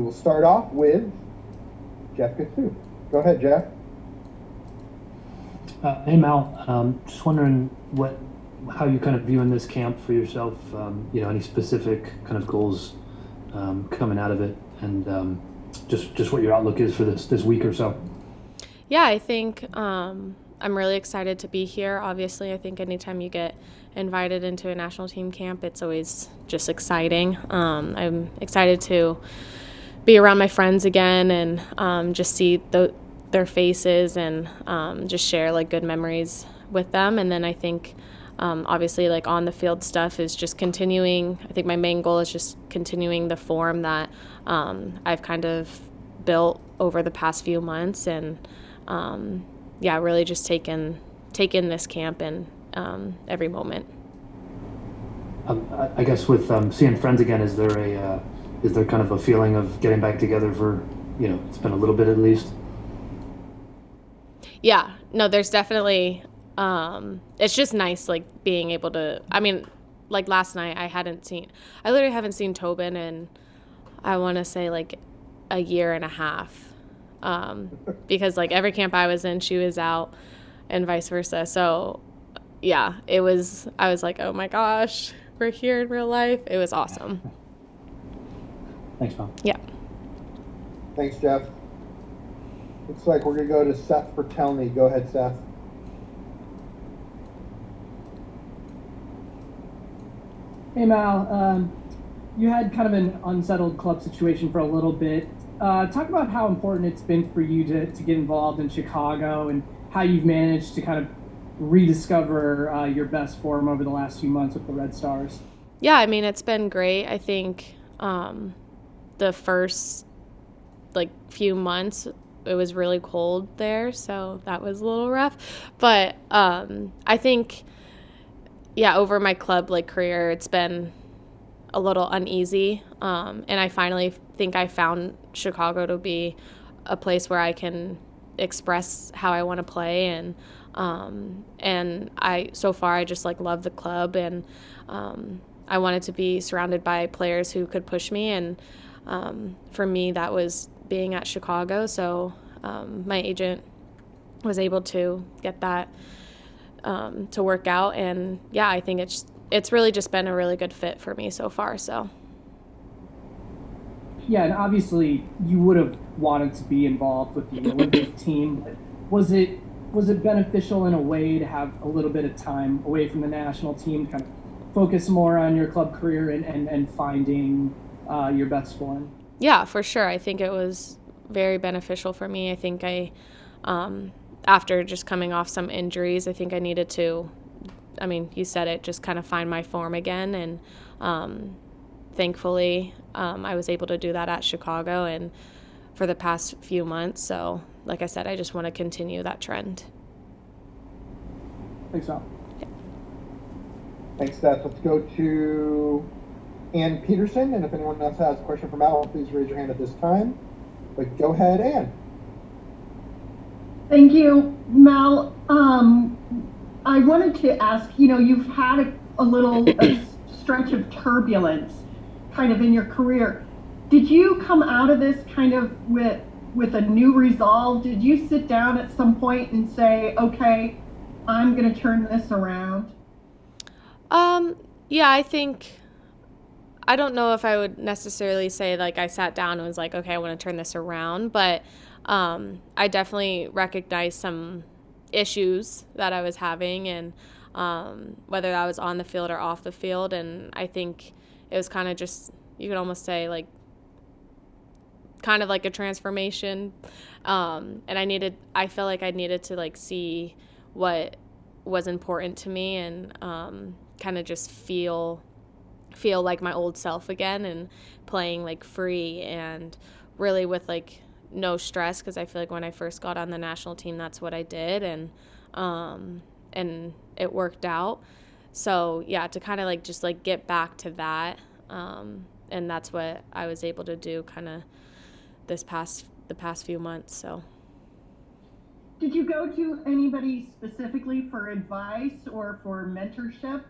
will start off with Jeff Gattu. Go ahead, Jeff. Hey Mal, just wondering how you're kind of viewing this camp for yourself. Any specific kind of goals coming out of it, and just what your outlook is for this week or so. Yeah, I think I'm really excited to be here. Obviously, I think anytime you get invited into a national team camp, it's always just exciting. I'm excited to be around my friends again and just see their faces and just share like good memories with them. And then I think obviously like on the field stuff is just continuing. I think my main goal is just continuing the form that I've kind of built over the past few months, and really just taking this camp in every moment. I guess with seeing friends again, is there kind of a feeling of getting back together for, it's been a little bit at least? Yeah, no, there's definitely, it's just nice, like, being able to, I mean, like, last night I literally haven't seen Tobin in, I want to say, like, a year and a half, because, like, every camp I was in, she was out, and vice versa, so, yeah, I was like, oh my gosh, we're here in real life. It was awesome. Thanks, Mom. Yeah. Thanks, Jeff. Looks like we're going to go to Seth Bertelny. Go ahead, Seth. Hey, Mal. You had kind of an unsettled club situation for a little bit. Talk about how important it's been for you to get involved in Chicago and how you've managed to kind of rediscover your best form over the last few months with the Red Stars. Yeah, I mean, it's been great. I think the first, like, few months, it was really cold there, so that was a little rough. But I think, over my club like career, it's been a little uneasy, and I finally think I found Chicago to be a place where I can express how I want to play, and I so far I just like love the club, and I wanted to be surrounded by players who could push me, and for me that was being at Chicago, so my agent was able to get that to work out, and I think it's really just been a really good fit for me so far. So yeah, and obviously you would have wanted to be involved with the Olympic team, but was it beneficial in a way to have a little bit of time away from the national team to kind of focus more on your club career and finding your best form? Yeah, for sure. I think it was very beneficial for me. I think after just coming off some injuries, I think I needed to, I mean, you said it, just kind of find my form again. And thankfully, I was able to do that at Chicago and for the past few months. So, like I said, I just want to continue that trend. Thanks, Al. Yeah. Thanks, Seth. Let's go to Ann Peterson, and if anyone else has a question for Mal, please raise your hand at this time. But go ahead, Ann. Thank you, Mal. I wanted to ask, you've had a little stretch of turbulence kind of in your career. Did you come out of this kind of with a new resolve? Did you sit down at some point and say, okay, I'm going to turn this around? Yeah, I think, I don't know if I would necessarily say like I sat down and was like, okay, I want to turn this around, but I definitely recognized some issues that I was having, and whether that was on the field or off the field, and I think it was kind of just, you could almost say like kind of like a transformation, and I felt like I needed to like see what was important to me, and kind of just feel like my old self again, and playing like free and really with like no stress, because I feel like when I first got on the national team, that's what I did, and it worked out. So yeah, to kind of like just like get back to that, and that's what I was able to do kind of the past few months. So did you go to anybody specifically for advice or for mentorship?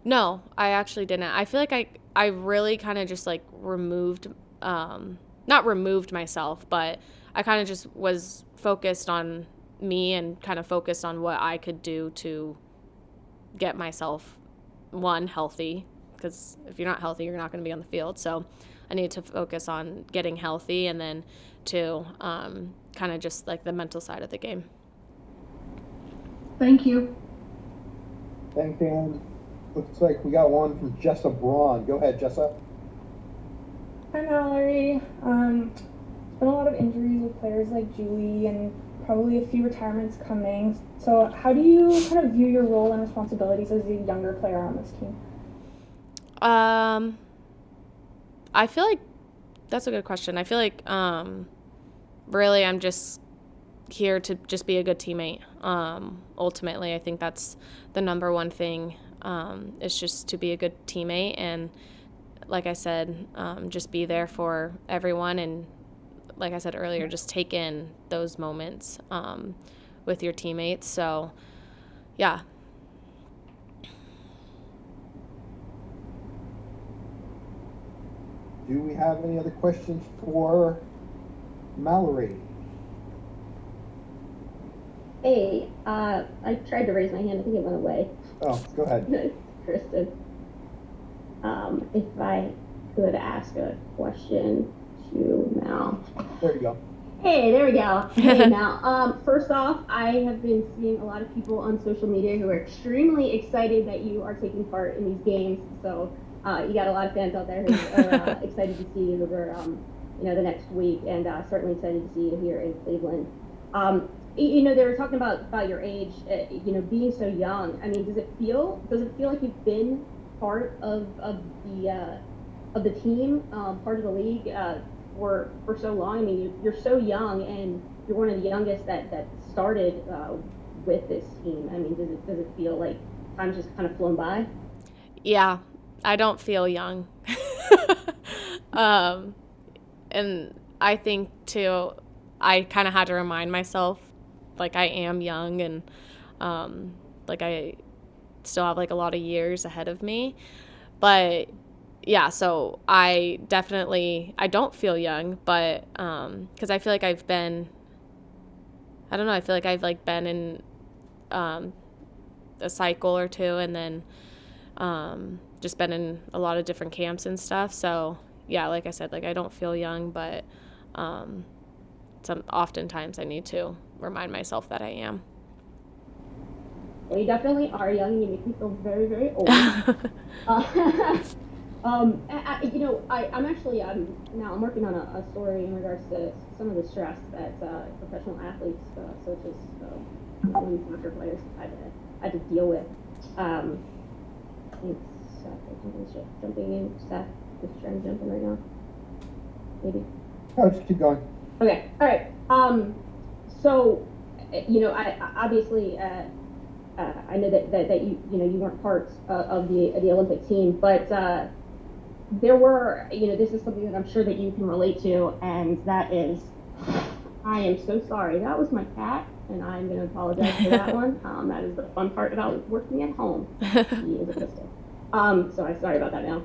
No, I actually didn't. I feel like I really kind of just like not removed myself, but I kind of just was focused on me and kind of focused on what I could do to get myself, one, healthy, because if you're not healthy, you're not going to be on the field. So I need to focus on getting healthy, and then two, kind of just like the mental side of the game. Thank you. Thanks, Dan. Looks like we got one from Jessa Braun. Go ahead, Jessa. Hi, Mallory. There's been a lot of injuries with players like Julie and probably a few retirements coming. So how do you kind of view your role and responsibilities as a younger player on this team? I feel like that's a good question. I feel like really I'm just here to just be a good teammate. Ultimately, I think that's the number one thing, is just to be a good teammate, and like I said, just be there for everyone, and like I said earlier, just take in those moments with your teammates. So yeah. Do we have any other questions for Mallory? Hey, I tried to raise my hand. I think it went away. Oh, go ahead. Kristen, if I could ask a question to Mal. There you go. Hey, there we go. Hey, Mal. First off, I have been seeing a lot of people on social media who are extremely excited that you are taking part in these games. So you got a lot of fans out there who are excited to see you over, the next week, and certainly excited to see you here in Cleveland. They were talking about your age, being so young. I mean, does it feel like you've been part of the team, part of the league for so long? I mean, you're so young, and you're one of the youngest that started with this team. I mean, does it feel like time's just kind of flown by? Yeah, I don't feel young. And I think too, I kind of had to remind myself, like, I am young, and like I still have like a lot of years ahead of me. But yeah, so I don't feel young, but because I feel like I feel like I've like been in a cycle or two, and then just been in a lot of different camps and stuff. So yeah, like I said, like I don't feel young, but oftentimes I need to remind myself that I am. Well, you definitely are young. You make me feel very, very old. I'm working on a story in regards to some of the stress that professional athletes, such as women's soccer players, had to deal with. I think Seth, jumping in. Seth is trying to jump in right now. Maybe. Oh, just keep going. Okay. All right. So, I obviously. I know that you weren't part of the Olympic team, but there were, this is something that I'm sure that you can relate to, and that is, I am so sorry. That was my cat, and I'm going to apologize for that one. That is the fun part about working at home. He is a pistol. So I'm sorry about that now.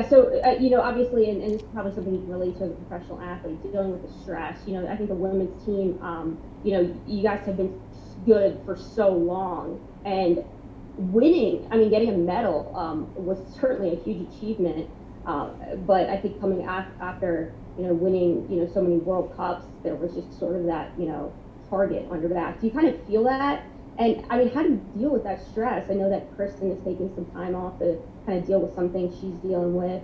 So, obviously, and this is probably something you can relate to as a professional athlete, dealing with the stress. I think the women's team, you guys have been good for so long, and getting a medal was certainly a huge achievement. But I think coming after, winning, so many World Cups, there was just sort of that, target under that. Do you kind of feel that? And I mean, how do you deal with that stress? I know that Kristen is taking some time off to kind of deal with some things she's dealing with.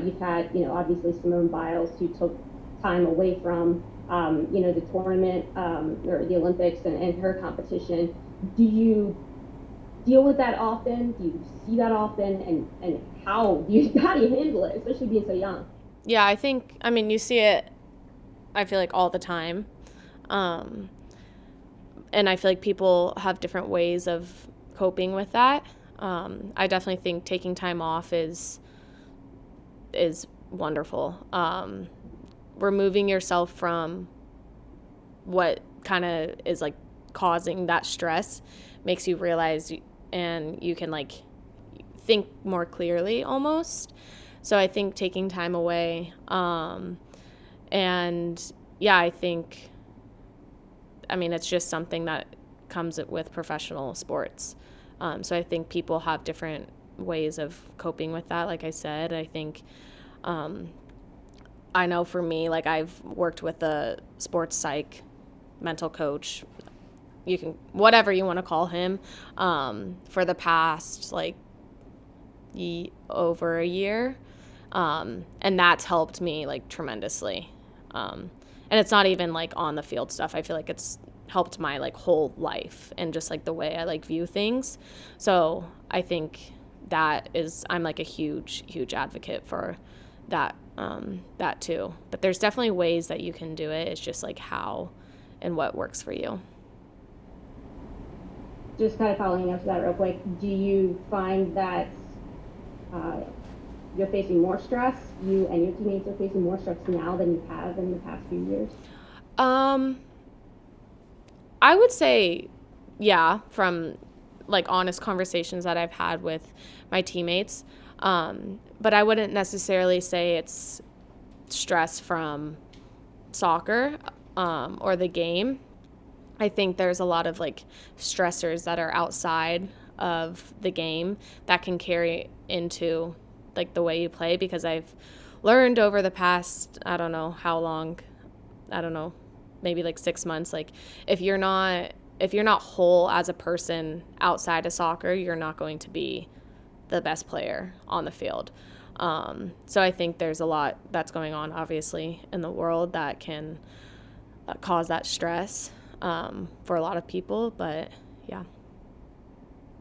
You've had, obviously Simone Biles, who took time away from, the tournament or the Olympics and her competition. Do you deal with that often? Do you see that often? And how do you handle it, especially being so young? Yeah, you see it, I feel like, all the time. And I feel like people have different ways of coping with that. I definitely think taking time off is wonderful. Removing yourself from what kind of is like causing that stress makes you realize, and you can like think more clearly almost. So I think taking time away, and yeah, I mean, it's just something that comes with professional sports. So I think people have different ways of coping with that. Like I said, I think, I know for me, like I've worked with a sports psych, mental coach, you can, whatever you want to call him, for the past like over a year. And that's helped me like tremendously. And it's not even like on the field stuff. I feel like it's helped my like whole life and just like the way I like view things. So I think I'm like a huge advocate for that, that too. But there's definitely ways that you can do it. It's just like how and what works for you. Just kind of following up to that real quick, do you find that you're facing more stress, you and your teammates are facing more stress now than you have in the past few years? I would say, yeah, from like honest conversations that I've had with my teammates. But I wouldn't necessarily say it's stress from soccer, or the game. I think there's a lot of like stressors that are outside of the game that can carry into like the way you play, because I've learned over the past, I don't know how long, maybe like 6 months, like if you're not whole as a person outside of soccer, you're not going to be the best player on the field. So I think there's a lot that's going on obviously in the world that can cause that stress, for a lot of people, but yeah.